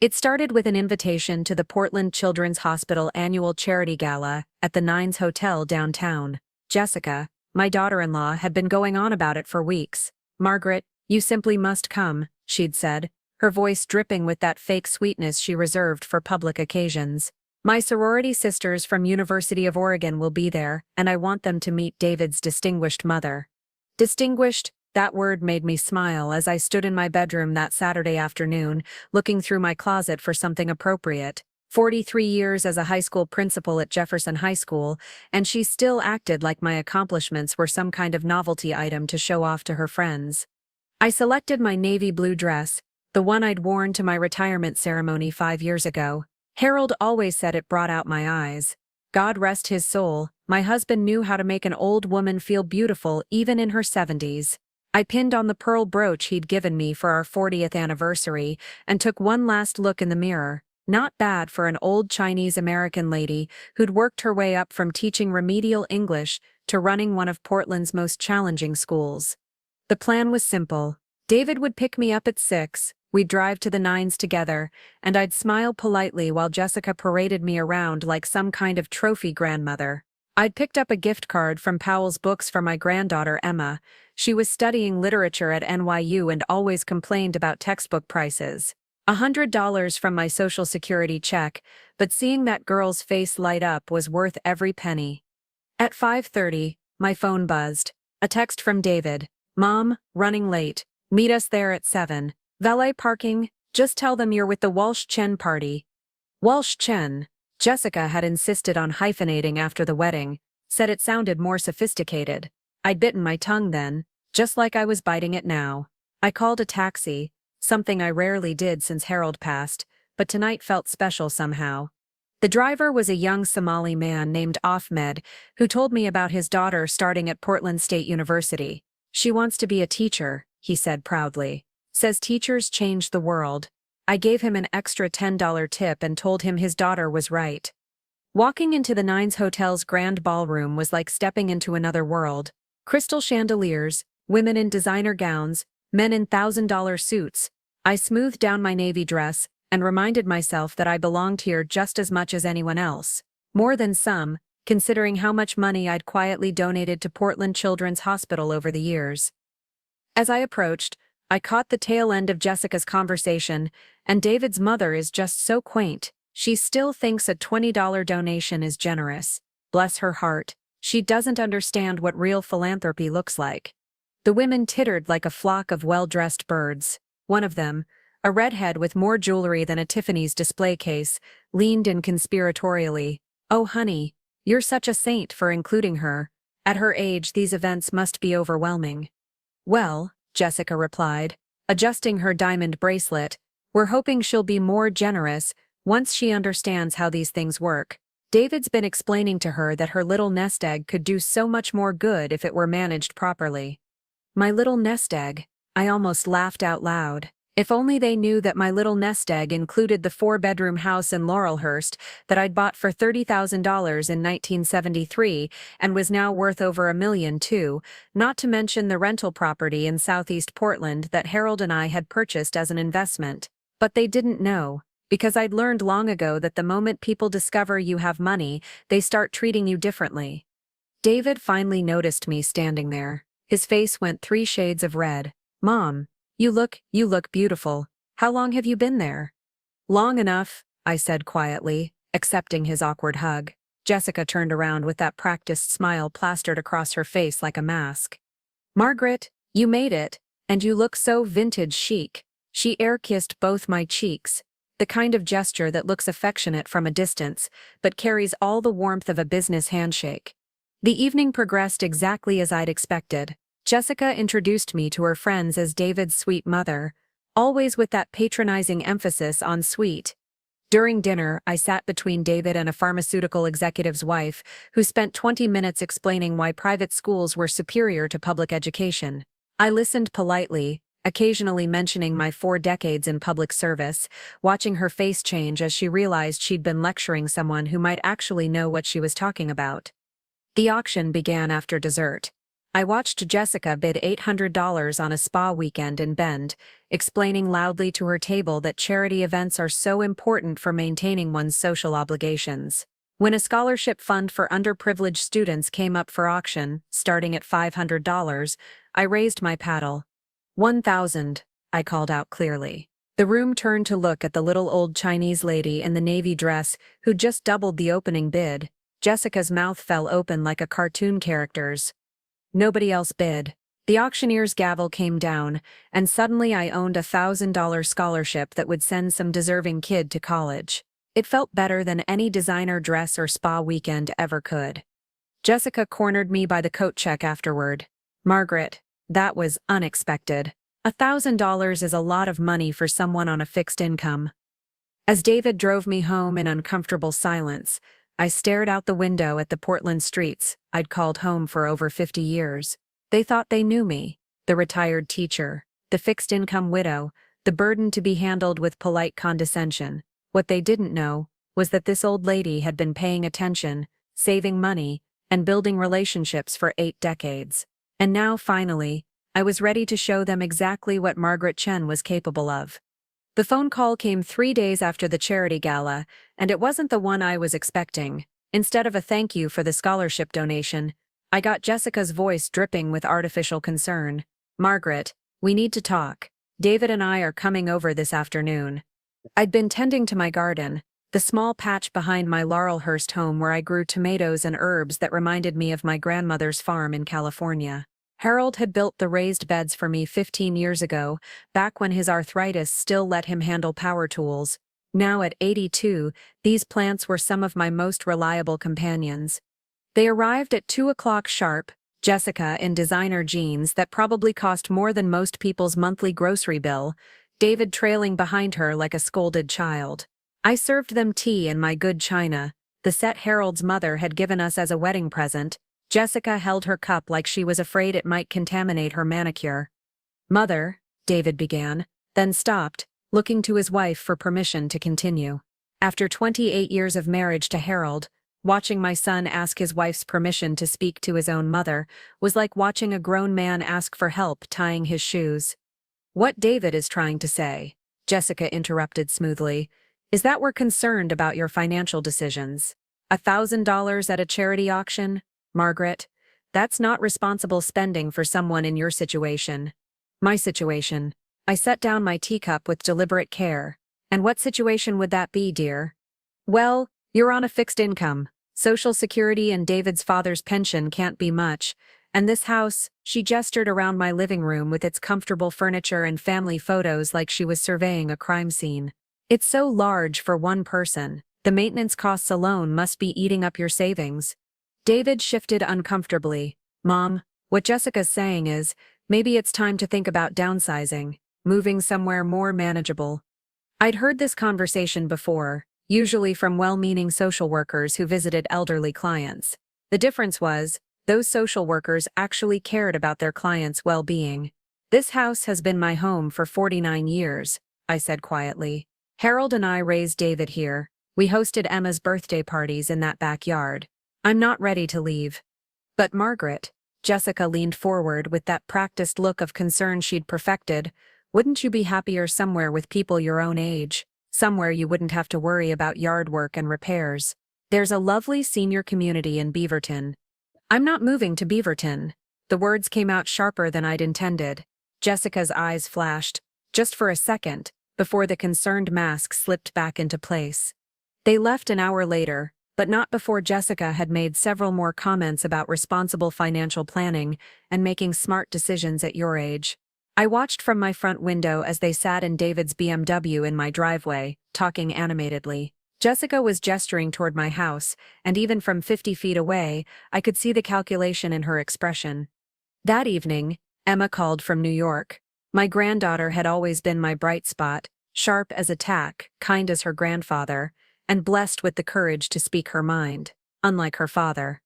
It started with an invitation to the Portland Children's Hospital annual charity gala at the Nines Hotel downtown. Jessica, my daughter-in-law, had been going on about it for weeks. "Margaret, you simply must come," she'd said, her voice dripping with that fake sweetness she reserved for public occasions. "My sorority sisters from University of Oregon will be there, and I want them to meet David's distinguished mother." Distinguished? That word made me smile as I stood in my bedroom that Saturday afternoon, looking through my closet for something appropriate. 43 years as a high school principal at Jefferson High School, and she still acted like my accomplishments were some kind of novelty item to show off to her friends. I selected my navy blue dress, the one I'd worn to my retirement ceremony 5 years ago. Harold always said it brought out my eyes. God rest his soul, my husband knew how to make an old woman feel beautiful even in her 70s. I pinned on the pearl brooch he'd given me for our 40th anniversary and took one last look in the mirror. Not bad for an old Chinese-American lady who'd worked her way up from teaching remedial English to running one of Portland's most challenging schools. The plan was simple. David would pick me up at 6, we'd drive to the Nines together, and I'd smile politely while Jessica paraded me around like some kind of trophy grandmother. I'd picked up a gift card from Powell's Books for my granddaughter Emma. She was studying literature at NYU and always complained about textbook prices. $100 from my Social Security check, but seeing that girl's face light up was worth every penny. At 5:30, my phone buzzed. A text from David. "Mom, running late. Meet us there at 7. Valet parking, just tell them you're with the Walsh Chen party." Walsh Chen. Jessica had insisted on hyphenating after the wedding, said it sounded more sophisticated. I'd bitten my tongue then, just like I was biting it now. I called a taxi, something I rarely did since Harold passed, but tonight felt special somehow. The driver was a young Somali man named Ahmed, who told me about his daughter starting at Portland State University. "She wants to be a teacher," he said proudly. "Says teachers change the world." I gave him an extra $10 tip and told him his daughter was right. Walking into the Nines Hotel's grand ballroom was like stepping into another world. Crystal chandeliers, women in designer gowns, men in $1,000 suits. I smoothed down my navy dress and reminded myself that I belonged here just as much as anyone else. More than some, considering how much money I'd quietly donated to Portland Children's Hospital over the years. As I approached, I caught the tail end of Jessica's conversation, and David's mother is just so quaint. She still thinks a $20 donation is generous. Bless her heart, she doesn't understand what real philanthropy looks like. The women tittered like a flock of well-dressed birds. One of them, a redhead with more jewelry than a Tiffany's display case, leaned in conspiratorially. "Oh honey, you're such a saint for including her. At her age these events must be overwhelming." "Well," Jessica replied, adjusting her diamond bracelet, "we're hoping she'll be more generous once she understands how these things work. David's been explaining to her that her little nest egg could do so much more good if it were managed properly." My little nest egg. I almost laughed out loud. If only they knew that my little nest egg included the 4-bedroom house in Laurelhurst that I'd bought for $30,000 in 1973 and was now worth over $1 million too, not to mention the rental property in Southeast Portland that Harold and I had purchased as an investment. But they didn't know, because I'd learned long ago that the moment people discover you have money, they start treating you differently. David finally noticed me standing there. His face went 3 shades of red. "Mom, you look beautiful. How long have you been there?" "Long enough," I said quietly, accepting his awkward hug. Jessica turned around with that practiced smile plastered across her face like a mask. "Margaret, you made it, and you look so vintage chic." She air-kissed both my cheeks, the kind of gesture that looks affectionate from a distance, but carries all the warmth of a business handshake. The evening progressed exactly as I'd expected. Jessica introduced me to her friends as David's sweet mother, always with that patronizing emphasis on sweet. During dinner, I sat between David and a pharmaceutical executive's wife, who spent 20 minutes explaining why private schools were superior to public education. I listened politely, occasionally mentioning my 4 decades in public service, watching her face change as she realized she'd been lecturing someone who might actually know what she was talking about. The auction began after dessert. I watched Jessica bid $800 on a spa weekend in Bend, explaining loudly to her table that charity events are so important for maintaining one's social obligations. When a scholarship fund for underprivileged students came up for auction, starting at $500, I raised my paddle. 1,000, I called out clearly. The room turned to look at the little old Chinese lady in the navy dress who'd just doubled the opening bid. Jessica's mouth fell open like a cartoon character's. Nobody else bid. The auctioneer's gavel came down, and suddenly I owned a $1,000 scholarship that would send some deserving kid to college. It felt better than any designer dress or spa weekend ever could. Jessica cornered me by the coat check afterward. Margaret, that was unexpected. $1,000 is a lot of money for someone on a fixed income. As David drove me home in uncomfortable silence, I stared out the window at the Portland streets I'd called home for over 50 years. They thought they knew me, the retired teacher, the fixed-income widow, the burden to be handled with polite condescension. What they didn't know was that this old lady had been paying attention, saving money, and building relationships for 8 decades. And now, finally, I was ready to show them exactly what Margaret Chen was capable of. The phone call came 3 days after the charity gala, and it wasn't the one I was expecting. Instead of a thank you for the scholarship donation, I got Jessica's voice dripping with artificial concern. Margaret, we need to talk. David and I are coming over this afternoon. I'd been tending to my garden, the small patch behind my Laurelhurst home where I grew tomatoes and herbs that reminded me of my grandmother's farm in California. Harold had built the raised beds for me 15 years ago, back when his arthritis still let him handle power tools. Now at 82, these plants were some of my most reliable companions. They arrived at 2 o'clock sharp, Jessica in designer jeans that probably cost more than most people's monthly grocery bill, David trailing behind her like a scolded child. I served them tea in my good china, the set Harold's mother had given us as a wedding present. Jessica held her cup like she was afraid it might contaminate her manicure. Mother, David began, then stopped, looking to his wife for permission to continue. After 28 years of marriage to Harold, watching my son ask his wife's permission to speak to his own mother was like watching a grown man ask for help tying his shoes. What David is trying to say, Jessica interrupted smoothly, is that we're concerned about your financial decisions. $1,000 at a charity auction? Margaret, that's not responsible spending for someone in your situation. My situation. I set down my teacup with deliberate care. And what situation would that be, dear? Well, you're on a fixed income. Social Security and David's father's pension can't be much. And this house, she gestured around my living room with its comfortable furniture and family photos like she was surveying a crime scene. It's so large for one person. The maintenance costs alone must be eating up your savings. David shifted uncomfortably. Mom, what Jessica's saying is, maybe it's time to think about downsizing, moving somewhere more manageable. I'd heard this conversation before, usually from well-meaning social workers who visited elderly clients. The difference was, those social workers actually cared about their clients' well-being. This house has been my home for 49 years, I said quietly. Harold and I raised David here. We hosted Emma's birthday parties in that backyard. I'm not ready to leave. But Margaret, Jessica leaned forward with that practiced look of concern she'd perfected, wouldn't you be happier somewhere with people your own age? Somewhere you wouldn't have to worry about yard work and repairs. There's a lovely senior community in Beaverton. I'm not moving to Beaverton. The words came out sharper than I'd intended. Jessica's eyes flashed, just for a second, before the concerned mask slipped back into place. They left an hour later, but not before Jessica had made several more comments about responsible financial planning and making smart decisions at your age. I watched from my front window as they sat in David's BMW in my driveway, talking animatedly. Jessica was gesturing toward my house, and even from 50 feet away, I could see the calculation in her expression. That evening, Emma called from New York. My granddaughter had always been my bright spot, sharp as a tack, kind as her grandfather, and blessed with the courage to speak her mind, unlike her father.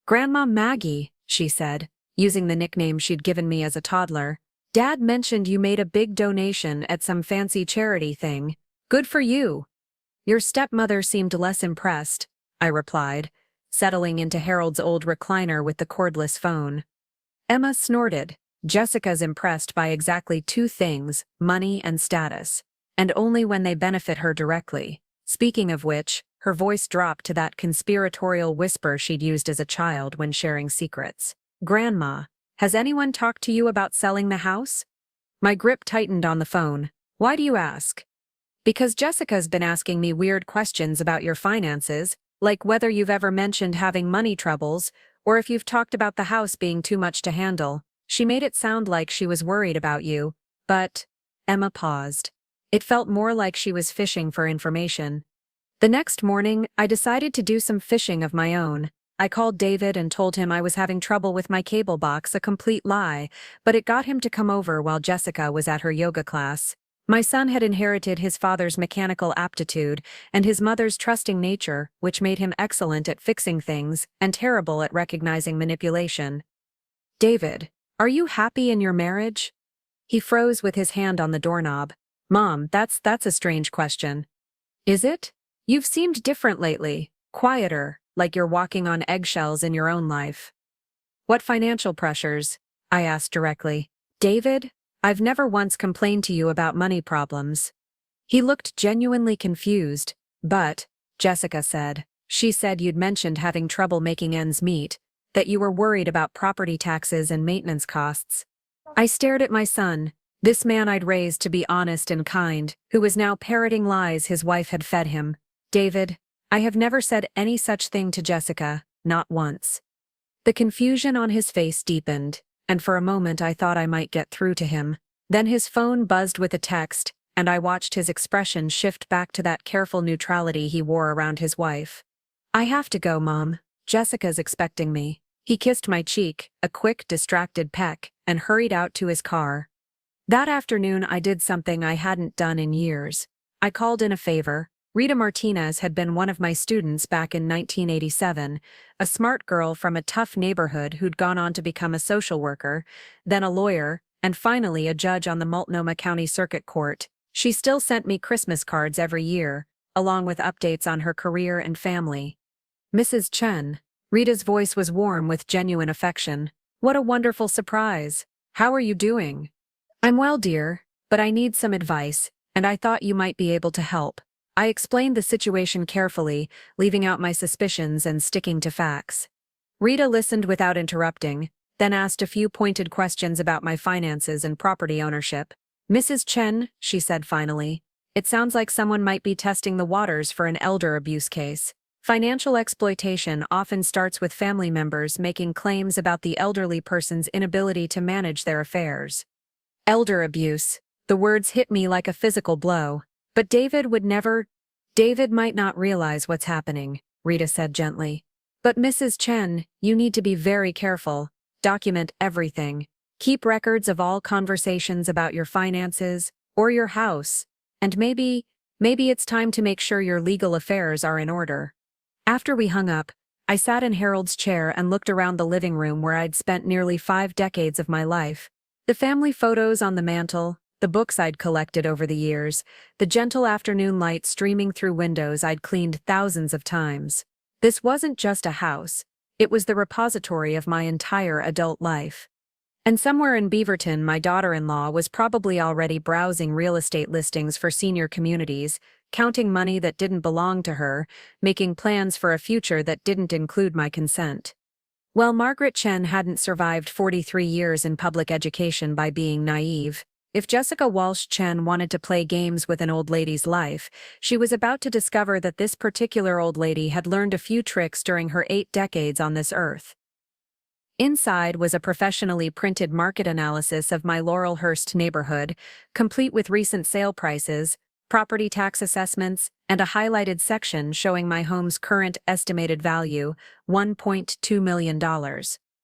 "Grandma Maggie," she said, using the nickname she'd given me as a toddler, "Dad mentioned you made a big donation at some fancy charity thing. Good for you." Your stepmother seemed less impressed, I replied, settling into Harold's old recliner with the cordless phone. Emma snorted. Jessica's impressed by exactly two things, money and status. And only when they benefit her directly. Speaking of which, her voice dropped to that conspiratorial whisper she'd used as a child when sharing secrets. Grandma, has anyone talked to you about selling the house? My grip tightened on the phone. Why do you ask? Because Jessica's been asking me weird questions about your finances, like whether you've ever mentioned having money troubles, or if you've talked about the house being too much to handle. She made it sound like she was worried about you, but… Emma paused. It felt more like she was fishing for information. The next morning, I decided to do some fishing of my own. I called David and told him I was having trouble with my cable box, a complete lie, but it got him to come over while Jessica was at her yoga class. My son had inherited his father's mechanical aptitude and his mother's trusting nature, which made him excellent at fixing things and terrible at recognizing manipulation. David, are you happy in your marriage? He froze with his hand on the doorknob. Mom, that's a strange question. Is it? You've seemed different lately, quieter, like you're walking on eggshells in your own life. What financial pressures? I asked directly. David, I've never once complained to you about money problems. He looked genuinely confused, but, Jessica said, she said you'd mentioned having trouble making ends meet, that you were worried about property taxes and maintenance costs. I stared at my son, this man I'd raised to be honest and kind, who was now parroting lies his wife had fed him. David, I have never said any such thing to Jessica, not once. The confusion on his face deepened, and for a moment I thought I might get through to him. Then his phone buzzed with a text, and I watched his expression shift back to that careful neutrality he wore around his wife. I have to go, Mom. Jessica's expecting me. He kissed my cheek, a quick, distracted peck, and hurried out to his car. That afternoon I did something I hadn't done in years. I called in a favor. Rita Martinez had been one of my students back in 1987, a smart girl from a tough neighborhood who'd gone on to become a social worker, then a lawyer, and finally a judge on the Multnomah County Circuit Court. She still sent me Christmas cards every year, along with updates on her career and family. Mrs. Chen. Rita's voice was warm with genuine affection. What a wonderful surprise. How are you doing? I'm well, dear, but I need some advice, and I thought you might be able to help. I explained the situation carefully, leaving out my suspicions and sticking to facts. Rita listened without interrupting, then asked a few pointed questions about my finances and property ownership. Mrs. Chen, she said finally, it sounds like someone might be testing the waters for an elder abuse case. Financial exploitation often starts with family members making claims about the elderly person's inability to manage their affairs. Elder abuse. The words hit me like a physical blow. But David might not realize what's happening, Rita said gently. But Mrs. Chen, you need to be very careful. Document everything. Keep records of all conversations about your finances, or your house. And maybe it's time to make sure your legal affairs are in order. After we hung up, I sat in Harold's chair and looked around the living room where I'd spent nearly 5 decades of my life. The family photos on the mantel, the books I'd collected over the years, the gentle afternoon light streaming through windows I'd cleaned thousands of times. This wasn't just a house, it was the repository of my entire adult life. And somewhere in Beaverton, my daughter-in-law was probably already browsing real estate listings for senior communities, counting money that didn't belong to her, making plans for a future that didn't include my consent. Well, Margaret Chen hadn't survived 43 years in public education by being naive. If Jessica Walsh Chen wanted to play games with an old lady's life, she was about to discover that this particular old lady had learned a few tricks during her 8 decades on this earth. Inside was a professionally printed market analysis of my Laurelhurst neighborhood, complete with recent sale prices, property tax assessments, and a highlighted section showing my home's current estimated value, $1.2 million.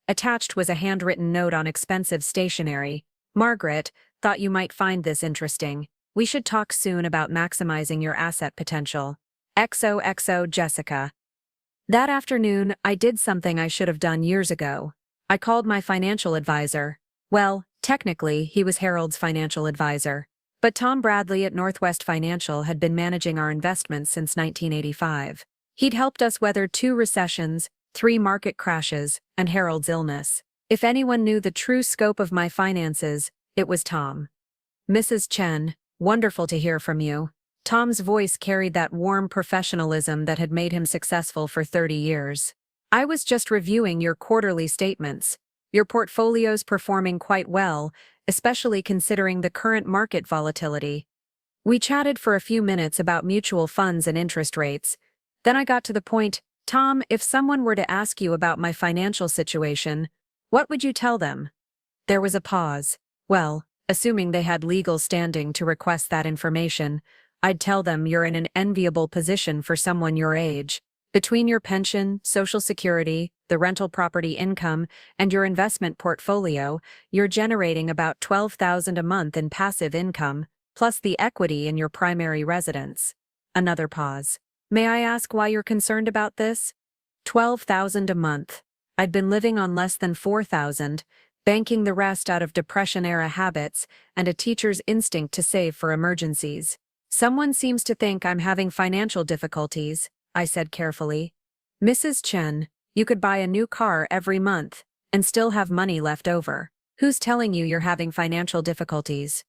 Attached was a handwritten note on expensive stationery. Margaret, thought you might find this interesting. We should talk soon about maximizing your asset potential. XOXO Jessica. That afternoon, I did something I should have done years ago. I called my financial advisor. Well, technically, he was Harold's financial advisor. But Tom Bradley at Northwest Financial had been managing our investments since 1985. He'd helped us weather 2 recessions, 3 market crashes, and Harold's illness. If anyone knew the true scope of my finances, it was Tom. "Mrs. Chen, wonderful to hear from you." Tom's voice carried that warm professionalism that had made him successful for 30 years. "I was just reviewing your quarterly statements. Your portfolio's performing quite well, especially considering the current market volatility." We chatted for a few minutes about mutual funds and interest rates. Then I got to the point. "Tom, if someone were to ask you about my financial situation, what would you tell them?" There was a pause. "Well, assuming they had legal standing to request that information, I'd tell them you're in an enviable position for someone your age. Between your pension, Social Security, the rental property income, and your investment portfolio, you're generating about $12,000 a month in passive income, plus the equity in your primary residence." Another pause. "May I ask why you're concerned about this?" $12,000 a month. I'd been living on less than $4,000, banking the rest out of Depression-era habits and a teacher's instinct to save for emergencies. "Someone seems to think I'm having financial difficulties," I said carefully. "Mrs. Chen, you could buy a new car every month and still have money left over. Who's telling you you're having financial difficulties?"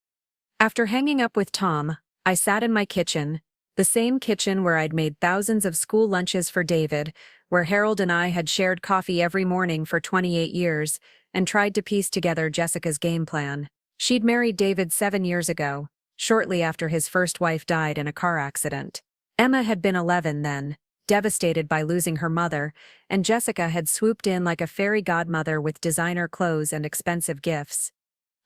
After hanging up with Tom, I sat in my kitchen, the same kitchen where I'd made thousands of school lunches for David, where Harold and I had shared coffee every morning for 28 years, and tried to piece together Jessica's game plan. She'd married David 7 years ago, shortly after his first wife died in a car accident. Emma had been 11 then, devastated by losing her mother, and Jessica had swooped in like a fairy godmother with designer clothes and expensive gifts.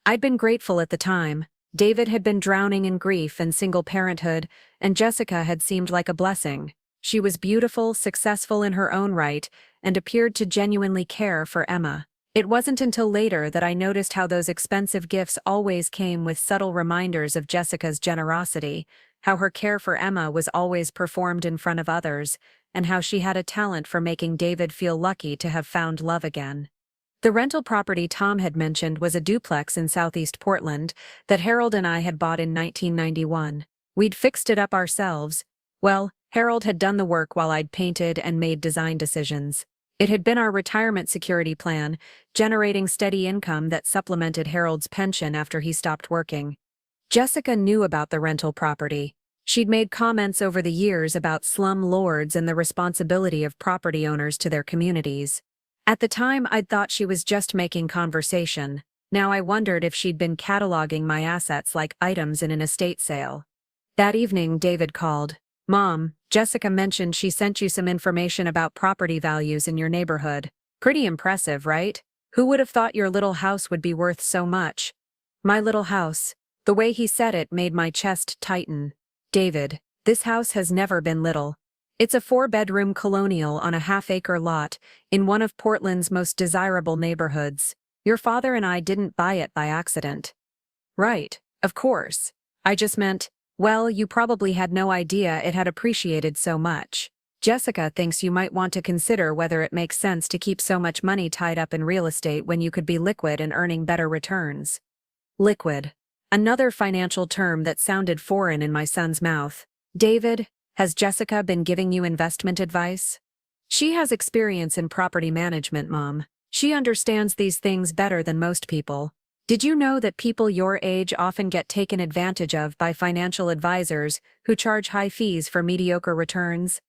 I'd been grateful at the time. David had been drowning in grief and single parenthood, and Jessica had seemed like a blessing. She was beautiful, successful in her own right, and appeared to genuinely care for Emma. It wasn't until later that I noticed how those expensive gifts always came with subtle reminders of Jessica's generosity, how her care for Emma was always performed in front of others, and how she had a talent for making David feel lucky to have found love again. The rental property Tom had mentioned was a duplex in southeast Portland that Harold and I had bought in 1991. We'd fixed it up ourselves. Well, Harold had done the work while I'd painted and made design decisions. It had been our retirement security plan, generating steady income that supplemented Harold's pension after he stopped working. Jessica knew about the rental property. She'd made comments over the years about slum lords and the responsibility of property owners to their communities. At the time, I'd thought she was just making conversation. Now I wondered if she'd been cataloging my assets like items in an estate sale. That evening, David called. "Mom, Jessica mentioned she sent you some information about property values in your neighborhood. Pretty impressive, right? Who would have thought your little house would be worth so much?" My little house. The way he said it made my chest tighten. "David, this house has never been little. It's a 4-bedroom colonial on a half-acre lot in one of Portland's most desirable neighborhoods. Your father and I didn't buy it by accident." "Right, of course. I just meant, well, you probably had no idea it had appreciated so much. Jessica thinks you might want to consider whether it makes sense to keep so much money tied up in real estate when you could be liquid and earning better returns." Liquid. Another financial term that sounded foreign in my son's mouth. "David, has Jessica been giving you investment advice?" "She has experience in property management, Mom. She understands these things better than most people. Did you know that people your age often get taken advantage of by financial advisors who charge high fees for mediocre returns?"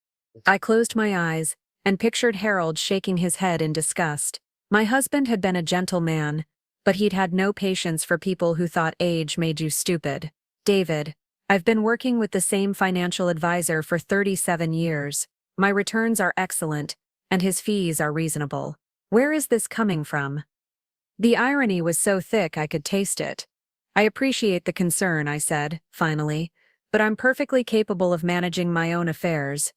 I closed my eyes and pictured Harold shaking his head in disgust. My husband had been a gentle man, but he'd had no patience for people who thought age made you stupid. "David, I've been working with the same financial advisor for 37 years. My returns are excellent, and his fees are reasonable. Where is this coming from?" The irony was so thick I could taste it. "I appreciate the concern," I said, finally, "but I'm perfectly capable of managing my own affairs."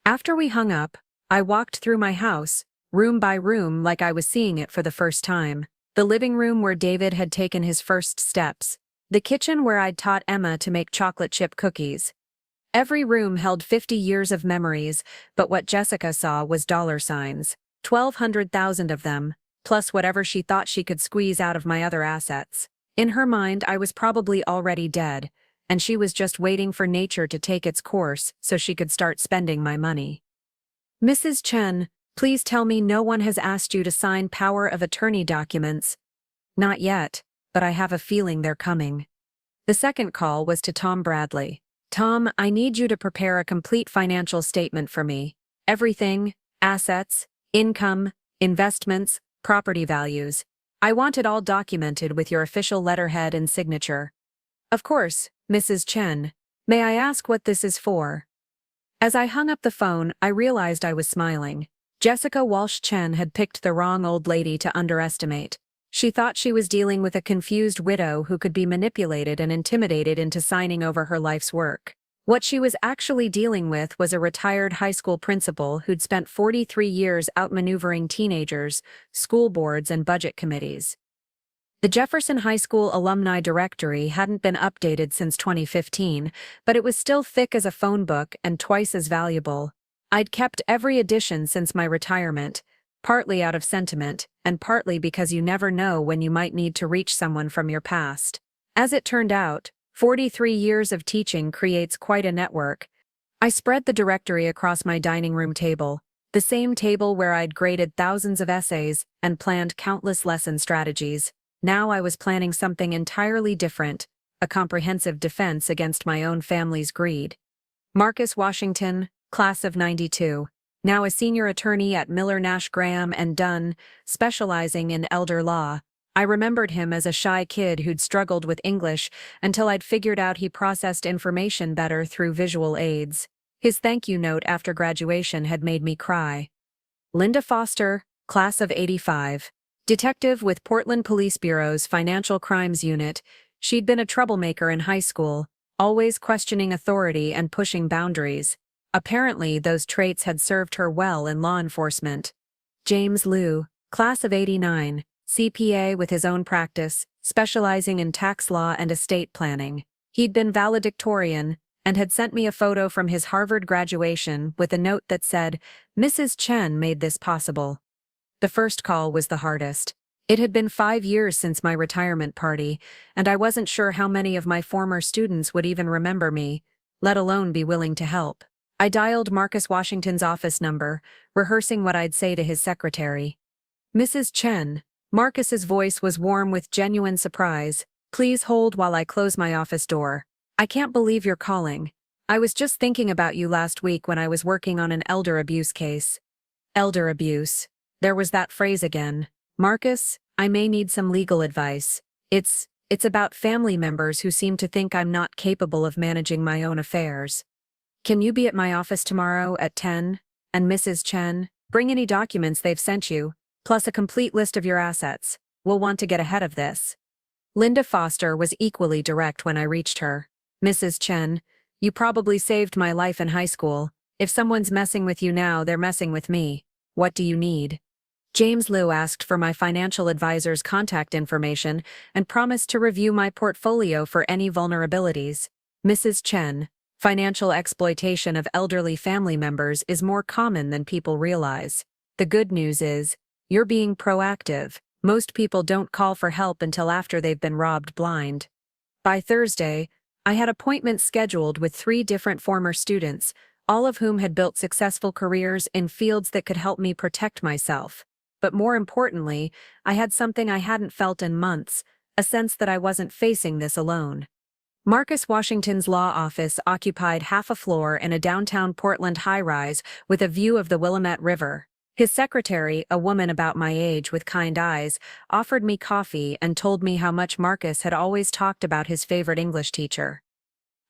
After we hung up, I walked through my house, room by room like I was seeing it for the first time. The living room where David had taken his first steps. The kitchen where I'd taught Emma to make chocolate chip cookies. Every room held 50 years of memories, but what Jessica saw was dollar signs. 1,200,000 of them, plus whatever she thought she could squeeze out of my other assets. In her mind, I was probably already dead, and she was just waiting for nature to take its course so she could start spending my money. "Mrs. Chen, Please tell me no one has asked you to sign power of attorney documents. Not yet, but I have a feeling they're coming. The second call was to Tom Bradley. Tom, I need you to prepare a complete financial statement for me. Everything, assets, income, investments, property values. I want it all documented with your official letterhead and signature. Of course, Mrs. Chen. May I ask what this is for? As I hung up the phone, I realized I was smiling. Jessica Walsh Chen had picked the wrong old lady to underestimate. She thought she was dealing with a confused widow who could be manipulated and intimidated into signing over her life's work. What she was actually dealing with was a retired high school principal who'd spent 43 years outmaneuvering teenagers, school boards, and budget committees. The Jefferson High School alumni directory hadn't been updated since 2015, but it was still thick as a phone book and twice as valuable. I'd kept every edition since my retirement, partly out of sentiment, and partly because you never know when you might need to reach someone from your past. As it turned out, 43 years of teaching creates quite a network. I spread the directory across my dining room table, the same table where I'd graded thousands of essays and planned countless lesson strategies. Now I was planning something entirely different, a comprehensive defense against my own family's greed. Marcus Washington, class of '92, now a senior attorney at Miller Nash Graham and Dunn, specializing in elder law. I remembered him as a shy kid who'd struggled with English until I'd figured out he processed information better through visual aids. His thank you note after graduation had made me cry. Linda Foster, class of '85. Detective with Portland Police Bureau's Financial Crimes Unit, she'd been a troublemaker in high school, always questioning authority and pushing boundaries. Apparently, those traits had served her well in law enforcement. James Liu, class of '89, CPA with his own practice, specializing in tax law and estate planning. He'd been valedictorian and had sent me a photo from his Harvard graduation with a note that said, "Mrs. Chen made this possible." The first call was the hardest. It had been 5 years since my retirement party, and I wasn't sure how many of my former students would even remember me, let alone be willing to help. I dialed Marcus Washington's office number, rehearsing what I'd say to his secretary. "Mrs. Chen." Marcus's voice was warm with genuine surprise. "Please hold while I close my office door. I can't believe you're calling. I was just thinking about you last week when I was working on an elder abuse case." Elder abuse. There was that phrase again. "Marcus, I may need some legal advice. It's about family members who seem to think I'm not capable of managing my own affairs. Can you be at my office tomorrow at 10? And Mrs. Chen, bring any documents they've sent you, plus a complete list of your assets. We'll want to get ahead of this." Linda Foster was equally direct when I reached her. "Mrs. Chen, you probably saved my life in high school. If someone's messing with you now, they're messing with me. What do you need?" James Liu asked for my financial advisor's contact information and promised to review my portfolio for any vulnerabilities. "Mrs. Chen, financial exploitation of elderly family members is more common than people realize. The good news is, you're being proactive. Most people don't call for help until after they've been robbed blind." By Thursday, I had appointments scheduled with 3 different former students, all of whom had built successful careers in fields that could help me protect myself. But more importantly, I had something I hadn't felt in months, a sense that I wasn't facing this alone. Marcus Washington's law office occupied half a floor in a downtown Portland high-rise with a view of the Willamette River. His secretary, a woman about my age with kind eyes, offered me coffee and told me how much Marcus had always talked about his favorite English teacher.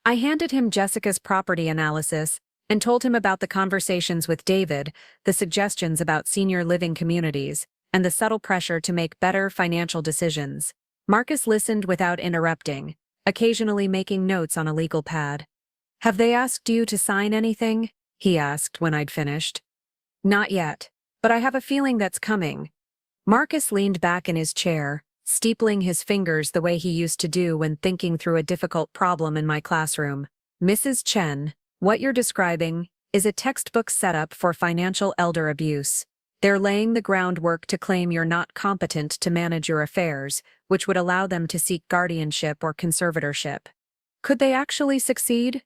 I handed him Jessica's property analysis and told him about the conversations with David, the suggestions about senior living communities, and the subtle pressure to make better financial decisions. Marcus listened without interrupting, occasionally making notes on a legal pad. "Have they asked you to sign anything?" he asked when I'd finished. "Not yet, but I have a feeling that's coming." Marcus leaned back in his chair, steepling his fingers the way he used to do when thinking through a difficult problem in my classroom. "Mrs. Chen, what you're describing is a textbook setup for financial elder abuse. They're laying the groundwork to claim you're not competent to manage your affairs, which would allow them to seek guardianship or conservatorship." Could they actually succeed?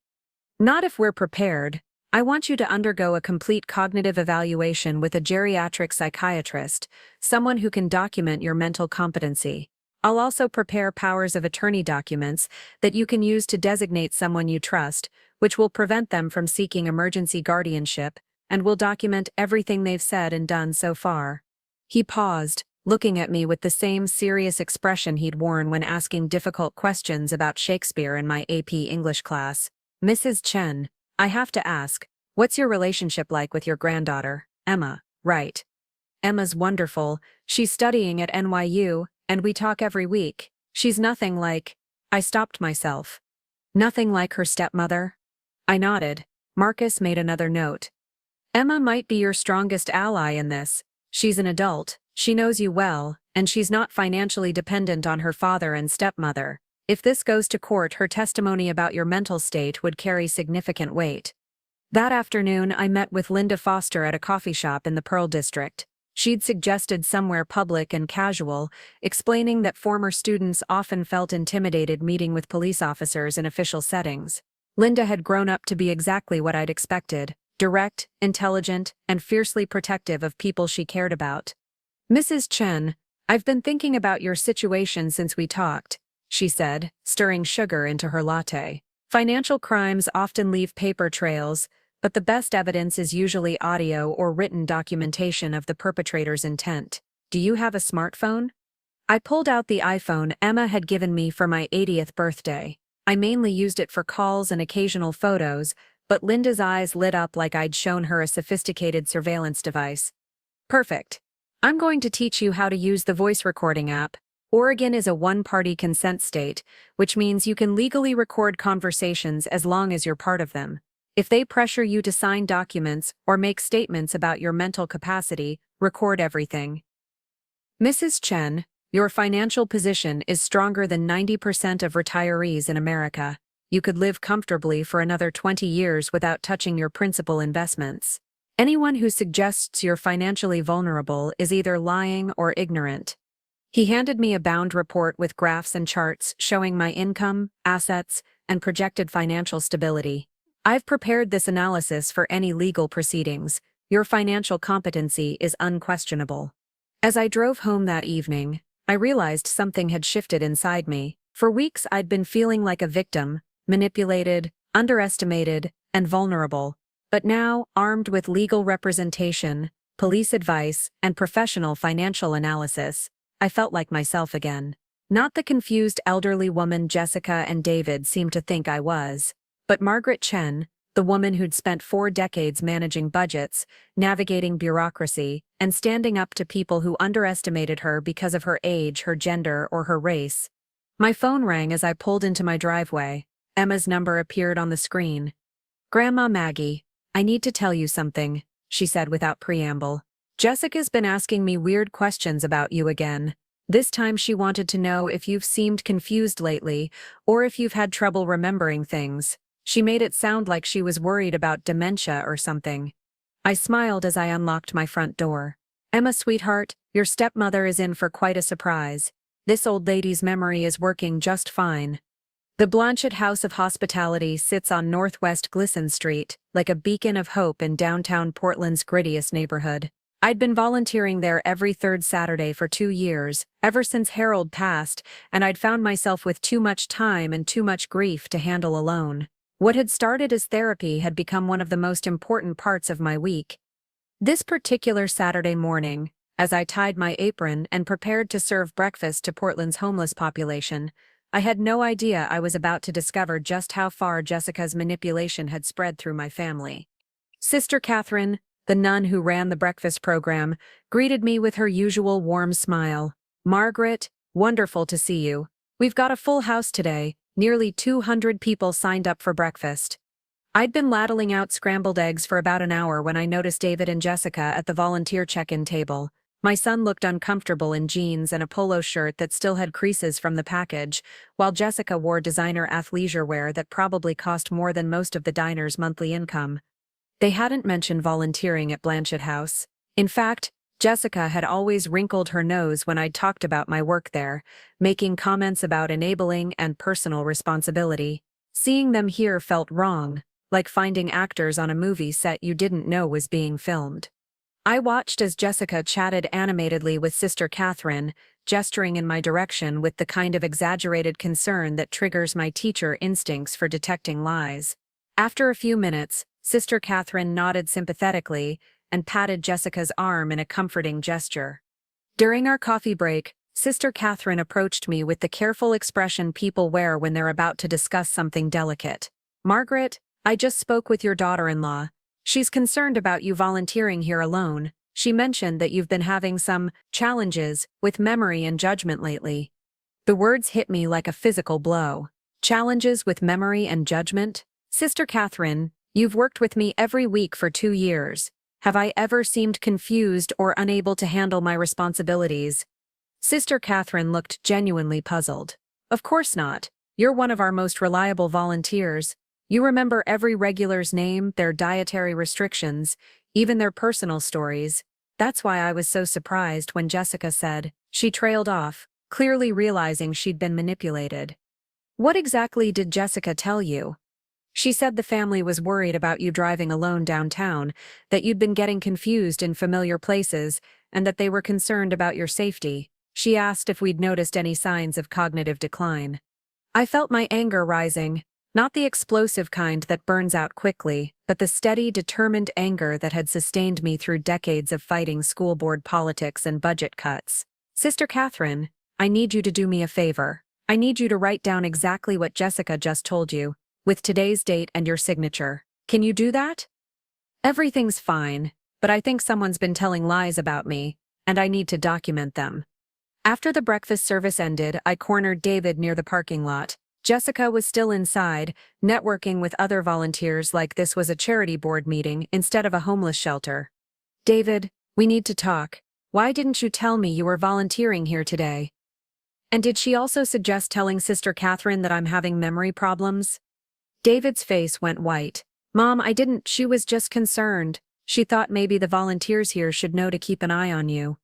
"Not if we're prepared. I want you to undergo a complete cognitive evaluation with a geriatric psychiatrist, someone who can document your mental competency. I'll also prepare powers of attorney documents that you can use to designate someone you trust, which will prevent them from seeking emergency guardianship, and will document everything they've said and done so far. He paused, looking at me with the same serious expression he'd worn when asking difficult questions about Shakespeare in my AP English class. Mrs. Chen, I have to ask, what's your relationship like with your granddaughter, Emma, right? Emma's wonderful, she's studying at NYU, and we talk every week. She's nothing like— I stopped myself. Nothing like her stepmother? I nodded. Marcus made another note. Emma might be your strongest ally in this. She's an adult, she knows you well, and she's not financially dependent on her father and stepmother. If this goes to court, her testimony about your mental state would carry significant weight. That afternoon, I met with Linda Foster at a coffee shop in the Pearl District. She'd suggested somewhere public and casual, explaining that former students often felt intimidated meeting with police officers in official settings. Linda had grown up to be exactly what I'd expected: direct, intelligent, and fiercely protective of people she cared about. Mrs. Chen, I've been thinking about your situation since we talked, she said, stirring sugar into her latte. Financial crimes often leave paper trails, but the best evidence is usually audio or written documentation of the perpetrator's intent. Do you have a smartphone? I pulled out the iPhone Emma had given me for my 80th birthday. I mainly used it for calls and occasional photos, but Linda's eyes lit up like I'd shown her a sophisticated surveillance device. Perfect. I'm going to teach you how to use the voice recording app. Oregon is a one-party consent state, which means you can legally record conversations as long as you're part of them. If they pressure you to sign documents or make statements about your mental capacity, record everything. Mrs. Chen, your financial position is stronger than 90% of retirees in America. You could live comfortably for another 20 years without touching your principal investments. Anyone who suggests you're financially vulnerable is either lying or ignorant. He handed me a bound report with graphs and charts showing my income, assets, and projected financial stability. I've prepared this analysis for any legal proceedings. Your financial competency is unquestionable. As I drove home that evening, I realized something had shifted inside me. For weeks I'd been feeling like a victim, manipulated, underestimated, and vulnerable. But now, armed with legal representation, police advice, and professional financial analysis, I felt like myself again. Not the confused elderly woman Jessica and David seemed to think I was, but Margaret Chen, the woman who'd spent 4 decades managing budgets, navigating bureaucracy, and standing up to people who underestimated her because of her age, her gender, or her race. My phone rang as I pulled into my driveway. Emma's number appeared on the screen. Grandma Maggie, I need to tell you something, she said without preamble. Jessica's been asking me weird questions about you again. This time she wanted to know if you've seemed confused lately, or if you've had trouble remembering things. She made it sound like she was worried about dementia or something. I smiled as I unlocked my front door. Emma, sweetheart, your stepmother is in for quite a surprise. This old lady's memory is working just fine. The Blanchett House of Hospitality sits on Northwest Glisson Street, like a beacon of hope in downtown Portland's grittiest neighborhood. I'd been volunteering there every third Saturday for 2 years, ever since Harold passed, and I'd found myself with too much time and too much grief to handle alone. What had started as therapy had become one of the most important parts of my week. This particular Saturday morning, as I tied my apron and prepared to serve breakfast to Portland's homeless population, I had no idea I was about to discover just how far Jessica's manipulation had spread through my family. Sister Catherine, the nun who ran the breakfast program, greeted me with her usual warm smile. Margaret, wonderful to see you. We've got a full house today. Nearly 200 people signed up for breakfast. I'd been ladling out scrambled eggs for about an hour when I noticed David and Jessica at the volunteer check-in table. My son looked uncomfortable in jeans and a polo shirt that still had creases from the package, while Jessica wore designer athleisure wear that probably cost more than most of the diner's monthly income. They hadn't mentioned volunteering at Blanchett House. In fact, Jessica had always wrinkled her nose when I'd talked about my work there, making comments about enabling and personal responsibility. Seeing them here felt wrong, like finding actors on a movie set you didn't know was being filmed. I watched as Jessica chatted animatedly with Sister Catherine, gesturing in my direction with the kind of exaggerated concern that triggers my teacher instincts for detecting lies. After a few minutes, Sister Catherine nodded sympathetically and patted Jessica's arm in a comforting gesture. During our coffee break, Sister Catherine approached me with the careful expression people wear when they're about to discuss something delicate. "Margaret, I just spoke with your daughter-in-law. She's concerned about you volunteering here alone. She mentioned that you've been having some challenges with memory and judgment lately." The words hit me like a physical blow. Challenges with memory and judgment? Sister Catherine, you've worked with me every week for 2 years. Have I ever seemed confused or unable to handle my responsibilities? Sister Catherine looked genuinely puzzled. Of course not. You're one of our most reliable volunteers. You remember every regular's name, their dietary restrictions, even their personal stories. That's why I was so surprised when Jessica said. She trailed off, clearly realizing she'd been manipulated. "What exactly did Jessica tell you?" "She said the family was worried about you driving alone downtown, that you'd been getting confused in familiar places, and that they were concerned about your safety. She asked if we'd noticed any signs of cognitive decline." I felt my anger rising, not the explosive kind that burns out quickly, but the steady, determined anger that had sustained me through decades of fighting school board politics and budget cuts. "Sister Catherine, I need you to do me a favor. I need you to write down exactly what Jessica just told you, with today's date and your signature. Can you do that?" "Everything's fine, but I think someone's been telling lies about me, and I need to document them." After the breakfast service ended, I cornered David near the parking lot. Jessica was still inside, networking with other volunteers like this was a charity board meeting instead of a homeless shelter. "David, we need to talk. Why didn't you tell me you were volunteering here today? And did she also suggest telling Sister Catherine that I'm having memory problems?" David's face went white. "Mom, I didn't. She was just concerned. She thought maybe the volunteers here should know to keep an eye on you."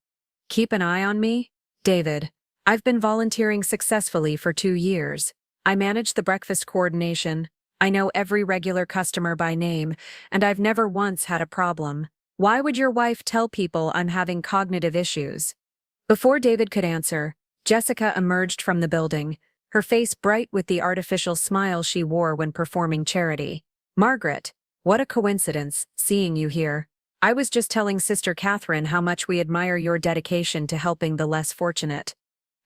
"Keep an eye on me?" "David, I've been volunteering successfully for 2 years. I manage the breakfast coordination. I know every regular customer by name, and I've never once had a problem. Why would your wife tell people I'm having cognitive issues?" Before David could answer, Jessica emerged from the building, her face bright with the artificial smile she wore when performing charity. "Margaret, what a coincidence, seeing you here. I was just telling Sister Catherine how much we admire your dedication to helping the less fortunate."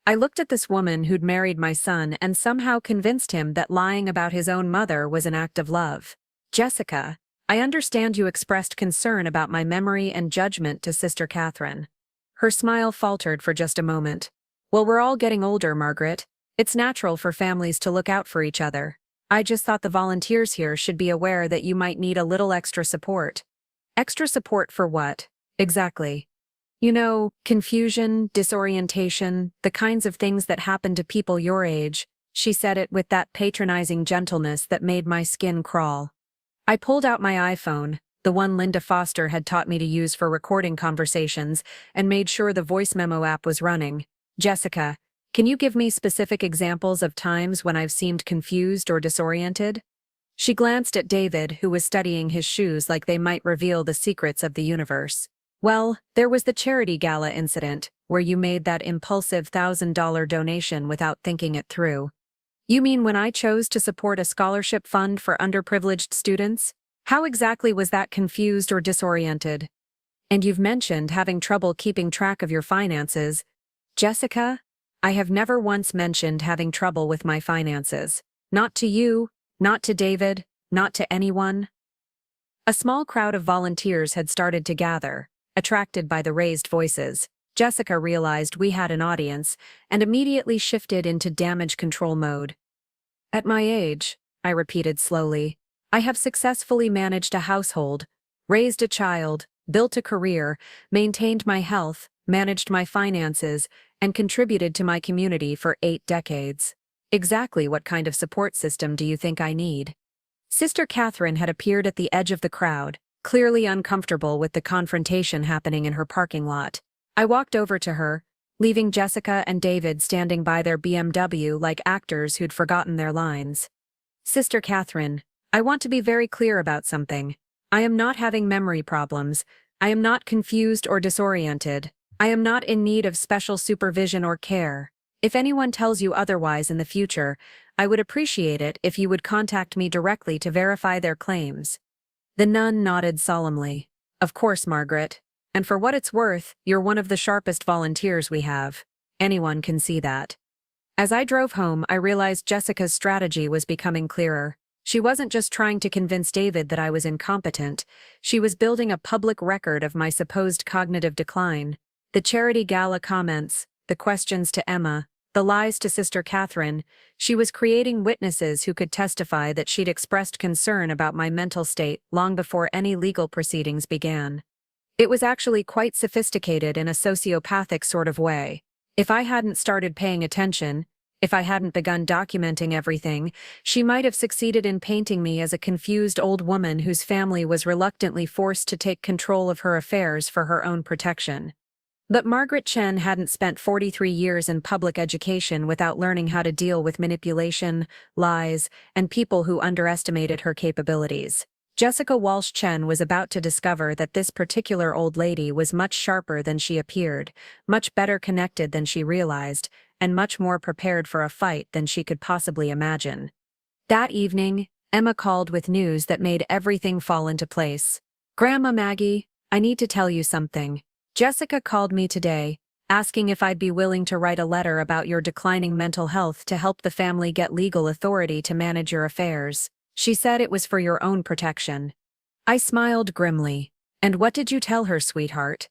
I looked at this woman who'd married my son and somehow convinced him that lying about his own mother was an act of love. "Jessica, I understand you expressed concern about my memory and judgment to Sister Catherine." Her smile faltered for just a moment. "Well, we're all getting older, Margaret. It's natural for families to look out for each other. I just thought the volunteers here should be aware that you might need a little extra support." "Extra support for what, exactly?" "You know, confusion, disorientation, the kinds of things that happen to people your age." She said it with that patronizing gentleness that made my skin crawl. I pulled out my iPhone, the one Linda Foster had taught me to use for recording conversations, and made sure the voice memo app was running. "Jessica, can you give me specific examples of times when I've seemed confused or disoriented?" She glanced at David, who was studying his shoes like they might reveal the secrets of the universe. "Well, there was the charity gala incident, where you made that impulsive $1,000 donation without thinking it through." "You mean when I chose to support a scholarship fund for underprivileged students? How exactly was that confused or disoriented?" "And you've mentioned having trouble keeping track of your finances." "Jessica, I have never once mentioned having trouble with my finances. Not to you, not to David, not to anyone." A small crowd of volunteers had started to gather, attracted by the raised voices. Jessica realized we had an audience and immediately shifted into damage control mode. "At my age," I repeated slowly, "I have successfully managed a household, raised a child, built a career, maintained my health, managed my finances, and contributed to my community for 8 decades. Exactly what kind of support system do you think I need?" Sister Catherine had appeared at the edge of the crowd, clearly uncomfortable with the confrontation happening in her parking lot. I walked over to her, leaving Jessica and David standing by their BMW like actors who'd forgotten their lines. "Sister Catherine, I want to be very clear about something. I am not having memory problems. I am not confused or disoriented. I am not in need of special supervision or care. If anyone tells you otherwise in the future, I would appreciate it if you would contact me directly to verify their claims. The nun nodded solemnly. Of course, Margaret. And for what it's worth, you're one of the sharpest volunteers we have. Anyone can see that. As I drove home, I realized Jessica's strategy was becoming clearer. She wasn't just trying to convince David that I was incompetent. She was building a public record of my supposed cognitive decline. The charity gala comments, the questions to Emma, the lies to Sister Catherine. She was creating witnesses who could testify that she'd expressed concern about my mental state long before any legal proceedings began. It was actually quite sophisticated in a sociopathic sort of way. If I hadn't started paying attention, if I hadn't begun documenting everything, she might have succeeded in painting me as a confused old woman whose family was reluctantly forced to take control of her affairs for her own protection. But Margaret Chen hadn't spent 43 years in public education without learning how to deal with manipulation, lies, and people who underestimated her capabilities. Jessica Walsh Chen was about to discover that this particular old lady was much sharper than she appeared, much better connected than she realized, and much more prepared for a fight than she could possibly imagine. That evening, Emma called with news that made everything fall into place. "Grandma Maggie, I need to tell you something. Jessica called me today, asking if I'd be willing to write a letter about your declining mental health to help the family get legal authority to manage your affairs. She said it was for your own protection." I smiled grimly. "And what did you tell her, sweetheart?"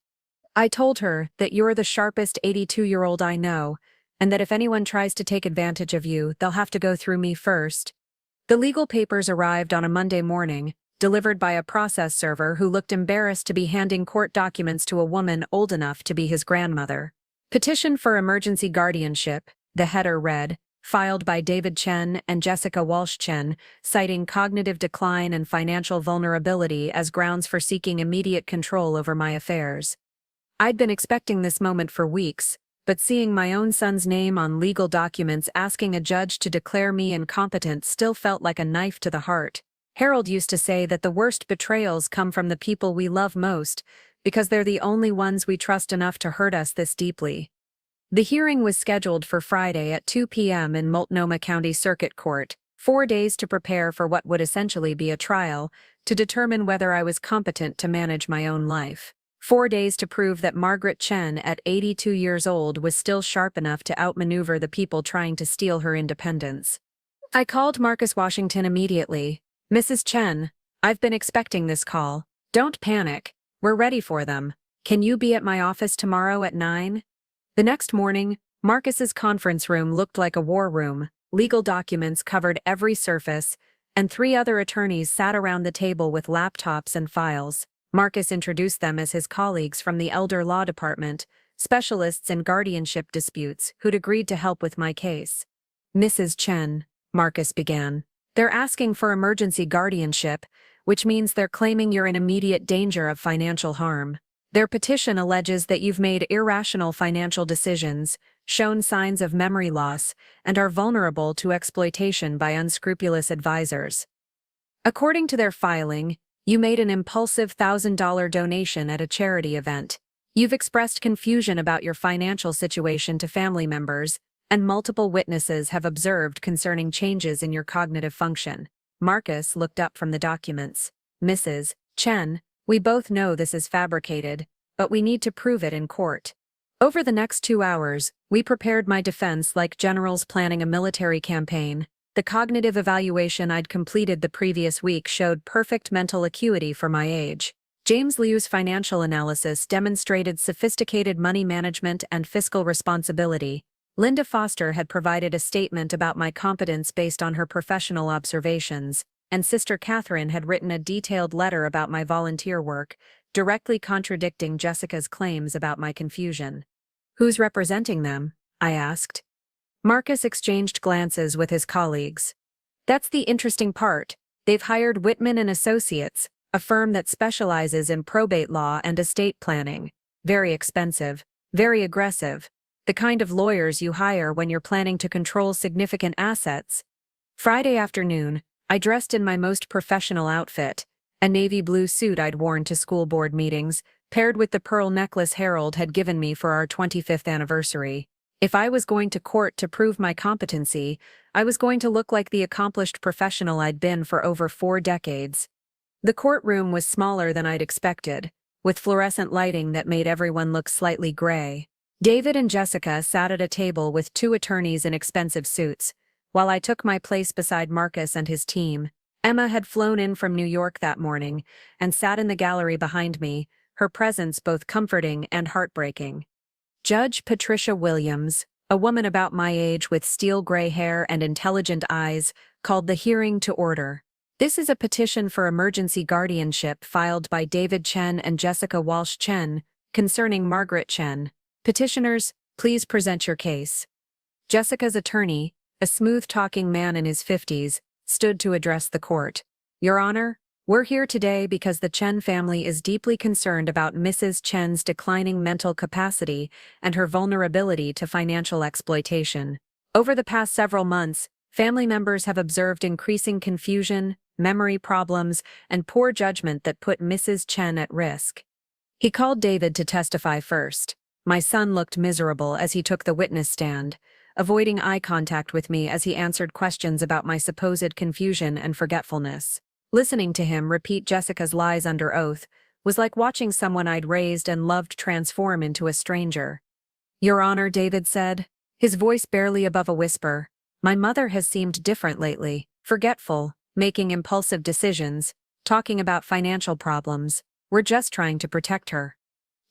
"I told her that you're the sharpest 82-year-old I know, and that if anyone tries to take advantage of you, they'll have to go through me first." The legal papers arrived on a Monday morning, delivered by a process server who looked embarrassed to be handing court documents to a woman old enough to be his grandmother. "Petition for emergency guardianship," the header read, filed by David Chen and Jessica Walsh Chen, citing cognitive decline and financial vulnerability as grounds for seeking immediate control over my affairs. I'd been expecting this moment for weeks, but seeing my own son's name on legal documents asking a judge to declare me incompetent still felt like a knife to the heart. Harold used to say that the worst betrayals come from the people we love most, because they're the only ones we trust enough to hurt us this deeply. The hearing was scheduled for Friday at 2 p.m. in Multnomah County Circuit Court, 4 days to prepare for what would essentially be a trial, to determine whether I was competent to manage my own life. 4 days to prove that Margaret Chen, at 82 years old, was still sharp enough to outmaneuver the people trying to steal her independence. I called Marcus Washington immediately. "Mrs. Chen, I've been expecting this call. Don't panic. We're ready for them. Can you be at my office tomorrow at 9? The next morning, Marcus's conference room looked like a war room. Legal documents covered every surface, and 3 other attorneys sat around the table with laptops and files. Marcus introduced them as his colleagues from the Elder Law Department, specialists in guardianship disputes who'd agreed to help with my case. "Mrs. Chen," Marcus began, "they're asking for emergency guardianship, which means they're claiming you're in immediate danger of financial harm. Their petition alleges that you've made irrational financial decisions, shown signs of memory loss, and are vulnerable to exploitation by unscrupulous advisors. According to their filing, you made an impulsive $1,000 donation at a charity event. You've expressed confusion about your financial situation to family members, and multiple witnesses have observed concerning changes in your cognitive function." Marcus looked up from the documents. "Mrs. Chen, we both know this is fabricated, but we need to prove it in court." Over the next 2 hours, we prepared my defense like generals planning a military campaign. The cognitive evaluation I'd completed the previous week showed perfect mental acuity for my age. James Liu's financial analysis demonstrated sophisticated money management and fiscal responsibility. Linda Foster had provided a statement about my competence based on her professional observations, and Sister Catherine had written a detailed letter about my volunteer work, directly contradicting Jessica's claims about my confusion. "Who's representing them?" I asked. Marcus exchanged glances with his colleagues. "That's the interesting part. They've hired Whitman and Associates, a firm that specializes in probate law and estate planning. Very expensive, very aggressive. The kind of lawyers you hire when you're planning to control significant assets." Friday afternoon, I dressed in my most professional outfit, a navy blue suit I'd worn to school board meetings, paired with the pearl necklace Harold had given me for our 25th anniversary. If I was going to court to prove my competency, I was going to look like the accomplished professional I'd been for over 4 decades. The courtroom was smaller than I'd expected, with fluorescent lighting that made everyone look slightly gray. David and Jessica sat at a table with 2 attorneys in expensive suits, while I took my place beside Marcus and his team. Emma had flown in from New York that morning and sat in the gallery behind me, her presence both comforting and heartbreaking. Judge Patricia Williams, a woman about my age with steel gray hair and intelligent eyes, called the hearing to order. This is a petition for emergency guardianship filed by David Chen and Jessica Walsh Chen, concerning Margaret Chen. Petitioners, please present your case. Jessica's attorney, a smooth-talking man in his 50s, stood to address the court. Your Honor, we're here today because the Chen family is deeply concerned about Mrs. Chen's declining mental capacity and her vulnerability to financial exploitation. Over the past several months, family members have observed increasing confusion, memory problems, and poor judgment that put Mrs. Chen at risk. He called David to testify first. My son looked miserable as he took the witness stand, avoiding eye contact with me as he answered questions about my supposed confusion and forgetfulness. Listening to him repeat Jessica's lies under oath was like watching someone I'd raised and loved transform into a stranger. Your Honor, David said, his voice barely above a whisper, my mother has seemed different lately, forgetful, making impulsive decisions, talking about financial problems. We're just trying to protect her.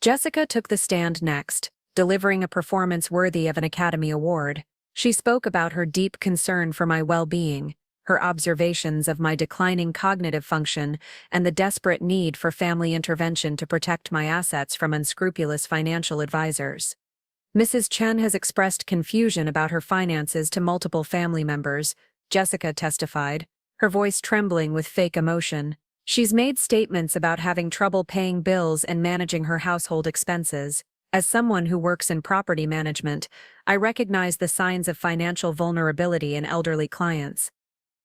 Jessica took the stand next, delivering a performance worthy of an Academy Award. She spoke about her deep concern for my well-being, her observations of my declining cognitive function, and the desperate need for family intervention to protect my assets from unscrupulous financial advisors. Mrs. Chen has expressed confusion about her finances to multiple family members, Jessica testified, her voice trembling with fake emotion. She's made statements about having trouble paying bills and managing her household expenses. As someone who works in property management, I recognize the signs of financial vulnerability in elderly clients.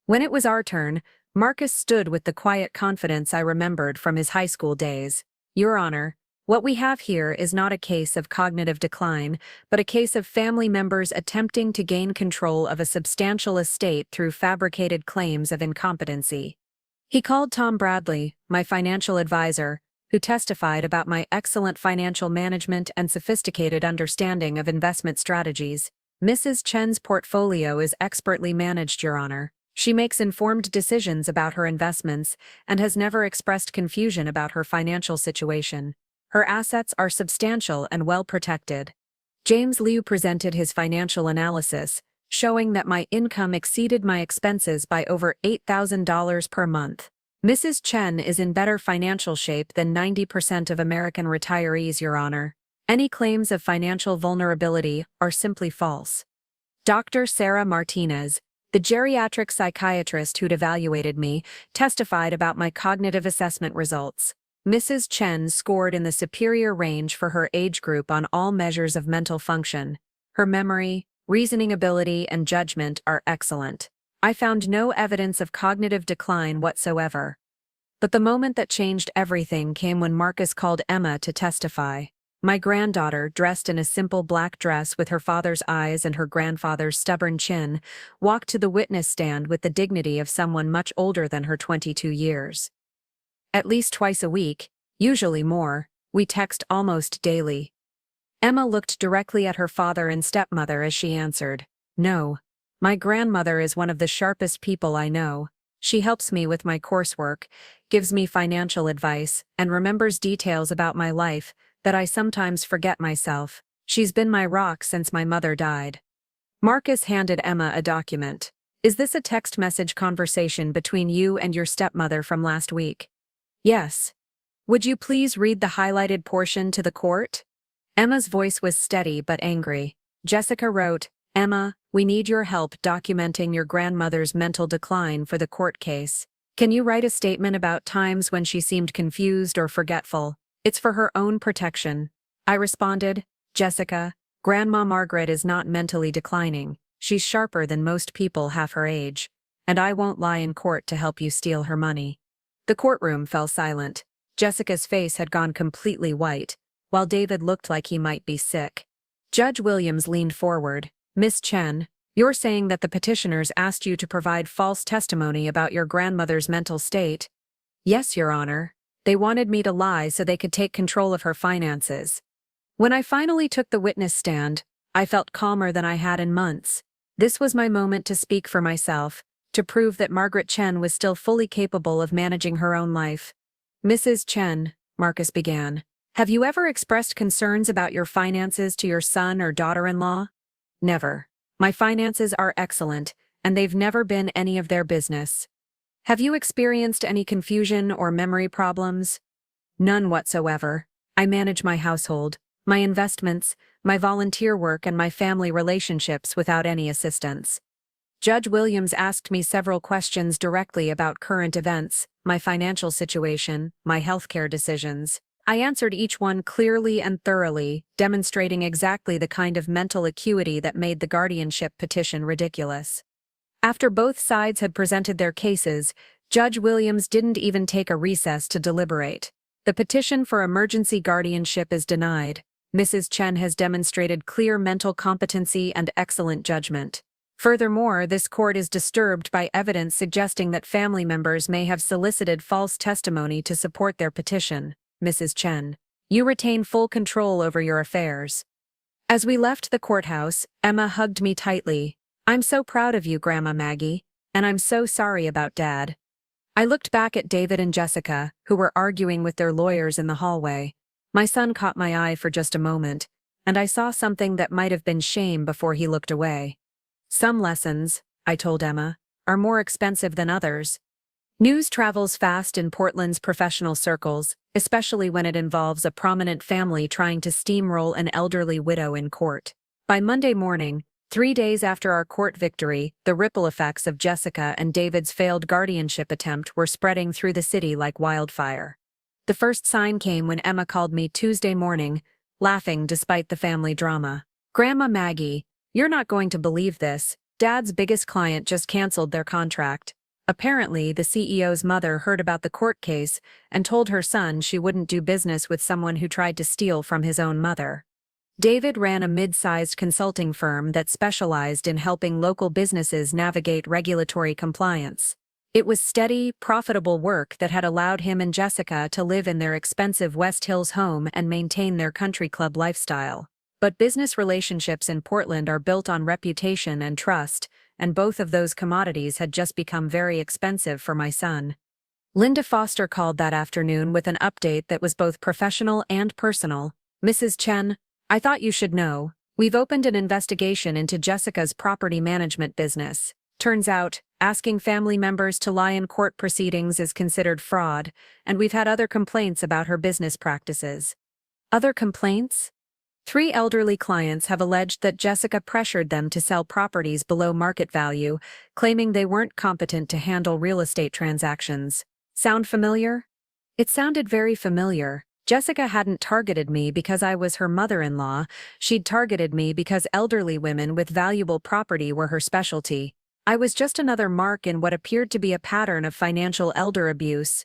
When it was our turn, Marcus stood with the quiet confidence I remembered from his high school days. Your Honor, what we have here is not a case of cognitive decline, but a case of family members attempting to gain control of a substantial estate through fabricated claims of incompetency. He called Tom Bradley, my financial advisor, who testified about my excellent financial management and sophisticated understanding of investment strategies. Mrs. Chen's portfolio is expertly managed, Your Honor. She makes informed decisions about her investments and has never expressed confusion about her financial situation. Her assets are substantial and well protected. James Liu presented his financial analysis, showing that my income exceeded my expenses by over $8,000 per month. Mrs. Chen is in better financial shape than 90% of American retirees, Your Honor. Any claims of financial vulnerability are simply false. Dr. Sarah Martinez, the geriatric psychiatrist who'd evaluated me, testified about my cognitive assessment results. Mrs. Chen scored in the superior range for her age group on all measures of mental function. Her memory, reasoning ability, and judgment are excellent. I found no evidence of cognitive decline whatsoever. But the moment that changed everything came when Marcus called Emma to testify. My granddaughter, dressed in a simple black dress with her father's eyes and her grandfather's stubborn chin, walked to the witness stand with the dignity of someone much older than her 22 years. At least twice a week, usually more, we text almost daily. Emma looked directly at her father and stepmother as she answered, "No. My grandmother is one of the sharpest people I know. She helps me with my coursework, gives me financial advice, and remembers details about my life that I sometimes forget myself. She's been my rock since my mother died." Marcus handed Emma a document. "Is this a text message conversation between you and your stepmother from last week?" "Yes." "Would you please read the highlighted portion to the court?" Emma's voice was steady but angry. Jessica wrote, "Emma, we need your help documenting your grandmother's mental decline for the court case. Can you write a statement about times when she seemed confused or forgetful? It's for her own protection." I responded, "Jessica, Grandma Margaret is not mentally declining. She's sharper than most people half her age. and I won't lie in court to help you steal her money." The courtroom fell silent. Jessica's face had gone completely white, while David looked like he might be sick. Judge Williams leaned forward. "Miss Chen, you're saying that the petitioners asked you to provide false testimony about your grandmother's mental state?" "Yes, Your Honor. They wanted me to lie so they could take control of her finances." When I finally took the witness stand, I felt calmer than I had in months. This was my moment to speak for myself, to prove that Margaret Chen was still fully capable of managing her own life. "Mrs. Chen," Marcus began, "have you ever expressed concerns about your finances to your son or daughter-in-law?" "Never. My finances are excellent, and they've never been any of their business." "Have you experienced any confusion or memory problems?" "None whatsoever. I manage my household, my investments, my volunteer work, and my family relationships without any assistance." Judge Williams asked me several questions directly about current events, my financial situation, my healthcare decisions. I answered each one clearly and thoroughly, demonstrating exactly the kind of mental acuity that made the guardianship petition ridiculous. After both sides had presented their cases, Judge Williams didn't even take a recess to deliberate. "The petition for emergency guardianship is denied. Mrs. Chen has demonstrated clear mental competency and excellent judgment. Furthermore, this court is disturbed by evidence suggesting that family members may have solicited false testimony to support their petition. Mrs. Chen, you retain full control over your affairs." As we left the courthouse, Emma hugged me tightly. "I'm so proud of you, Grandma Maggie, and I'm so sorry about Dad." I looked back at David and Jessica, who were arguing with their lawyers in the hallway. My son caught my eye for just a moment, and I saw something that might have been shame before he looked away. "Some lessons," I told Emma, "are more expensive than others." News travels fast in Portland's professional circles, especially when it involves a prominent family trying to steamroll an elderly widow in court. By Monday morning, 3 days after our court victory, the ripple effects of Jessica and David's failed guardianship attempt were spreading through the city like wildfire. The first sign came when Emma called me Tuesday morning, laughing despite the family drama. "Grandma Maggie, you're not going to believe this. Dad's biggest client just canceled their contract. Apparently, the CEO's mother heard about the court case and told her son she wouldn't do business with someone who tried to steal from his own mother." David ran a mid-sized consulting firm that specialized in helping local businesses navigate regulatory compliance. It was steady, profitable work that had allowed him and Jessica to live in their expensive West Hills home and maintain their country club lifestyle. But business relationships in Portland are built on reputation and trust, and both of those commodities had just become very expensive for my son. Linda Foster called that afternoon with an update that was both professional and personal. "Mrs. Chen, I thought you should know. We've opened an investigation into Jessica's property management business. Turns out, asking family members to lie in court proceedings is considered fraud, and we've had other complaints about her business practices." "Other complaints?" "3 elderly clients have alleged that Jessica pressured them to sell properties below market value, claiming they weren't competent to handle real estate transactions. Sound familiar?" It sounded very familiar. Jessica hadn't targeted me because I was her mother-in-law. She'd targeted me because elderly women with valuable property were her specialty. I was just another mark in what appeared to be a pattern of financial elder abuse.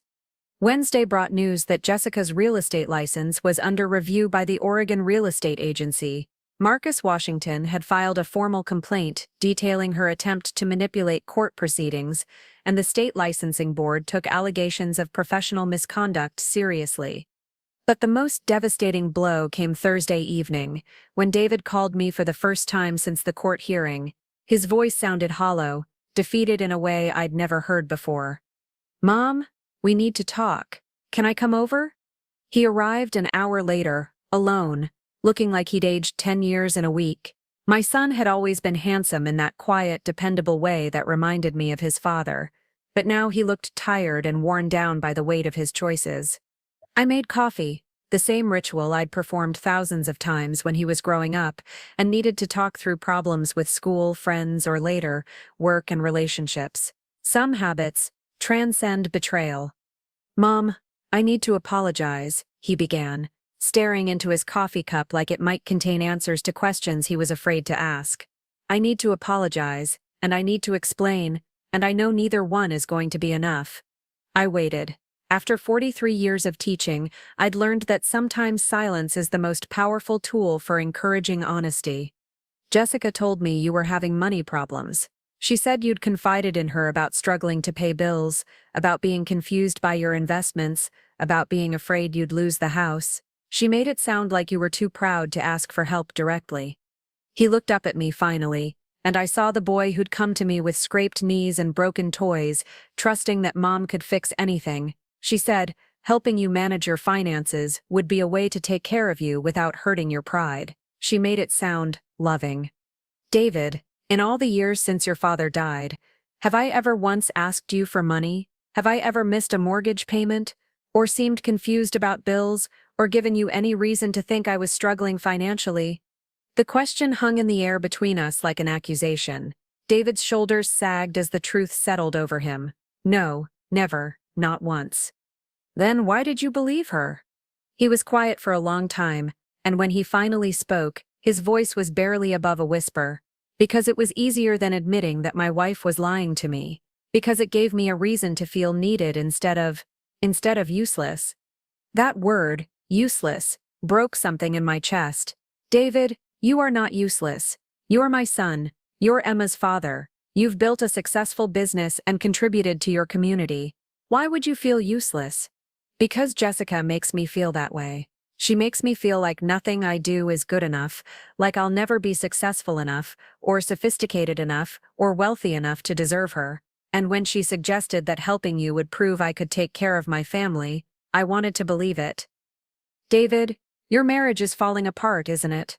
Wednesday brought news that Jessica's real estate license was under review by the Oregon Real Estate Agency. Marcus Washington had filed a formal complaint detailing her attempt to manipulate court proceedings, and the state licensing board took allegations of professional misconduct seriously. But the most devastating blow came Thursday evening, when David called me for the first time since the court hearing. His voice sounded hollow, defeated in a way I'd never heard before. "Mom, we need to talk. Can I come over?" He arrived an hour later, alone, looking like he'd aged 10 years in a week. My son had always been handsome in that quiet, dependable way that reminded me of his father, but now he looked tired and worn down by the weight of his choices. I made coffee, the same ritual I'd performed thousands of times when he was growing up and needed to talk through problems with school, friends, or later, work and relationships. Some habits transcend betrayal. "Mom, I need to apologize," he began, staring into his coffee cup like it might contain answers to questions he was afraid to ask. "I need to apologize, and I need to explain. and I know neither one is going to be enough. I waited. After 43 years of teaching, I'd learned that sometimes silence is the most powerful tool for encouraging honesty. Jessica told me you were having money problems. She said you'd confided in her about struggling to pay bills, about being confused by your investments, about being afraid you'd lose the house. She made it sound like you were too proud to ask for help directly. He looked up at me finally, and I saw the boy who'd come to me with scraped knees and broken toys, trusting that Mom could fix anything. She said, helping you manage your finances would be a way to take care of you without hurting your pride. She made it sound loving. David, in all the years since your father died, have I ever once asked you for money? Have I ever missed a mortgage payment? Or seemed confused about bills? Or given you any reason to think I was struggling financially? The question hung in the air between us like an accusation. David's shoulders sagged as the truth settled over him. No, never, not once. Then why did you believe her? He was quiet for a long time, and when he finally spoke, his voice was barely above a whisper. Because it was easier than admitting that my wife was lying to me. Because it gave me a reason to feel needed instead of useless. That word, useless, broke something in my chest. David, you are not useless. You're my son. You're Emma's father. You've built a successful business and contributed to your community. Why would you feel useless? Because Jessica makes me feel that way. She makes me feel like nothing I do is good enough, like I'll never be successful enough, or sophisticated enough, or wealthy enough to deserve her. And when she suggested that helping you would prove I could take care of my family, I wanted to believe it. David, your marriage is falling apart, isn't it?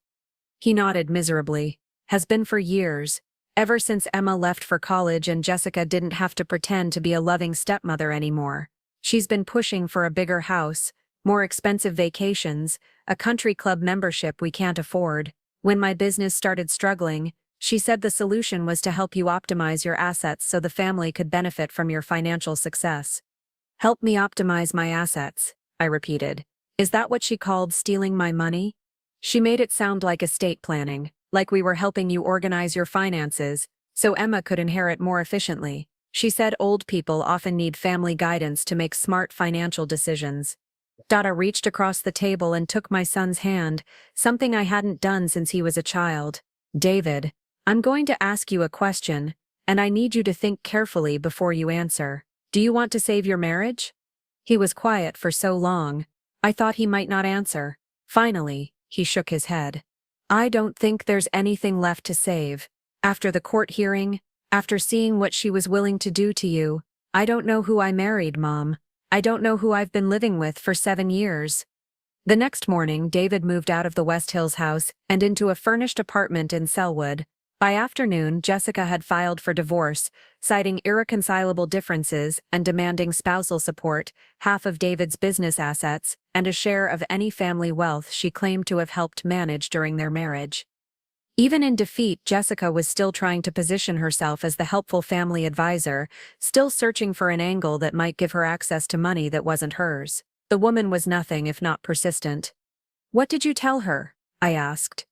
He nodded miserably. Has been for years. Ever since Emma left for college and Jessica didn't have to pretend to be a loving stepmother anymore. She's been pushing for a bigger house, more expensive vacations, a country club membership we can't afford. When my business started struggling, she said the solution was to help you optimize your assets so the family could benefit from your financial success. Help me optimize my assets, I repeated. Is that what she called stealing my money? She made it sound like estate planning, like we were helping you organize your finances, so Emma could inherit more efficiently. She said old people often need family guidance to make smart financial decisions. Dada reached across the table and took my son's hand, something I hadn't done since he was a child. David, I'm going to ask you a question, and I need you to think carefully before you answer. Do you want to save your marriage? He was quiet for so long. I thought he might not answer. Finally, he shook his head. I don't think there's anything left to save. After the court hearing, after seeing what she was willing to do to you, I don't know who I married, Mom. I don't know who I've been living with for 7 years. The next morning, David moved out of the West Hills house and into a furnished apartment in Selwood. By afternoon, Jessica had filed for divorce, citing irreconcilable differences and demanding spousal support, half of David's business assets, and a share of any family wealth she claimed to have helped manage during their marriage. Even in defeat, Jessica was still trying to position herself as the helpful family advisor, still searching for an angle that might give her access to money that wasn't hers. The woman was nothing if not persistent. What did you tell her? I asked.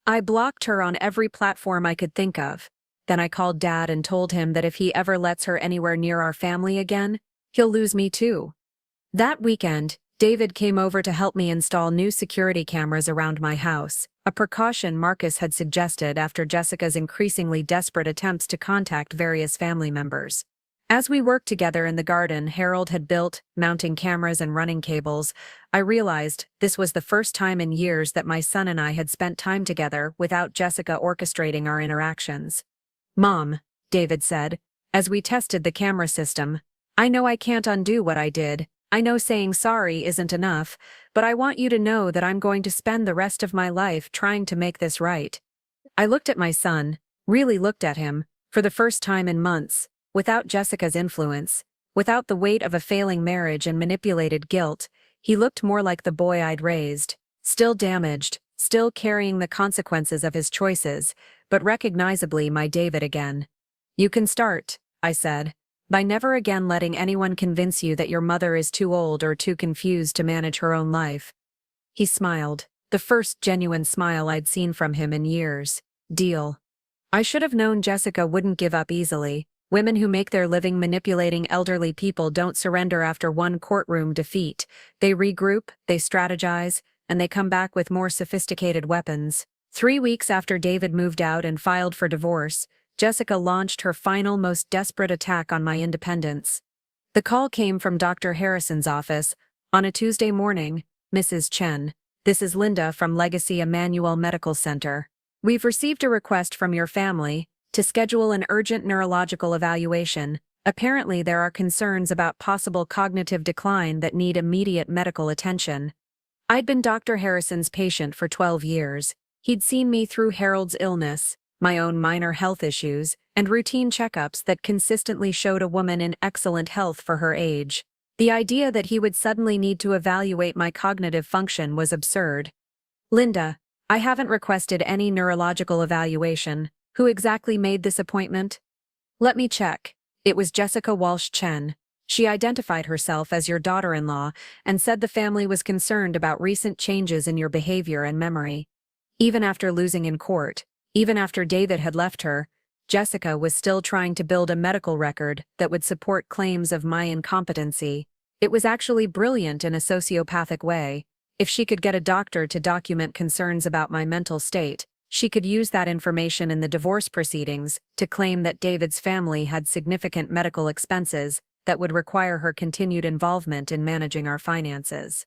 I blocked her on every platform I could think of. Then I called Dad and told him that if he ever lets her anywhere near our family again, he'll lose me too. That weekend, David came over to help me install new security cameras around my house, a precaution Marcus had suggested after Jessica's increasingly desperate attempts to contact various family members. As we worked together in the garden Harold had built, mounting cameras and running cables, I realized this was the first time in years that my son and I had spent time together without Jessica orchestrating our interactions. Mom, David said, as we tested the camera system, I know I can't undo what I did. I know saying sorry isn't enough, but I want you to know that I'm going to spend the rest of my life trying to make this right. I looked at my son, really looked at him, for the first time in months, without Jessica's influence, without the weight of a failing marriage and manipulated guilt. He looked more like the boy I'd raised, still damaged, still carrying the consequences of his choices, but recognizably my David again. You can start, I said, by never again letting anyone convince you that your mother is too old or too confused to manage her own life. He smiled, the first genuine smile I'd seen from him in years. Deal. I should have known Jessica wouldn't give up easily, Women who make their living manipulating elderly people don't surrender after one courtroom defeat. They regroup, they strategize, and they come back with more sophisticated weapons. 3 weeks after David moved out and filed for divorce, Jessica launched her final, most desperate attack on my independence. The call came from Dr. Harrison's office. On a Tuesday morning, Mrs. Chen. This is Linda from Legacy Emmanuel Medical Center. We've received a request from your family to schedule an urgent neurological evaluation. Apparently, there are concerns about possible cognitive decline that need immediate medical attention. I'd been Dr. Harrison's patient for 12 years. He'd seen me through Harold's illness, my own minor health issues, and routine checkups that consistently showed a woman in excellent health for her age. The idea that he would suddenly need to evaluate my cognitive function was absurd. Linda, I haven't requested any neurological evaluation. Who exactly made this appointment? Let me check. It was Jessica Walsh Chen. She identified herself as your daughter-in-law and said the family was concerned about recent changes in your behavior and memory. Even after losing in court, even after David had left her, Jessica was still trying to build a medical record that would support claims of my incompetency. It was actually brilliant in a sociopathic way. If she could get a doctor to document concerns about my mental state, she could use that information in the divorce proceedings to claim that David's family had significant medical expenses that would require her continued involvement in managing our finances.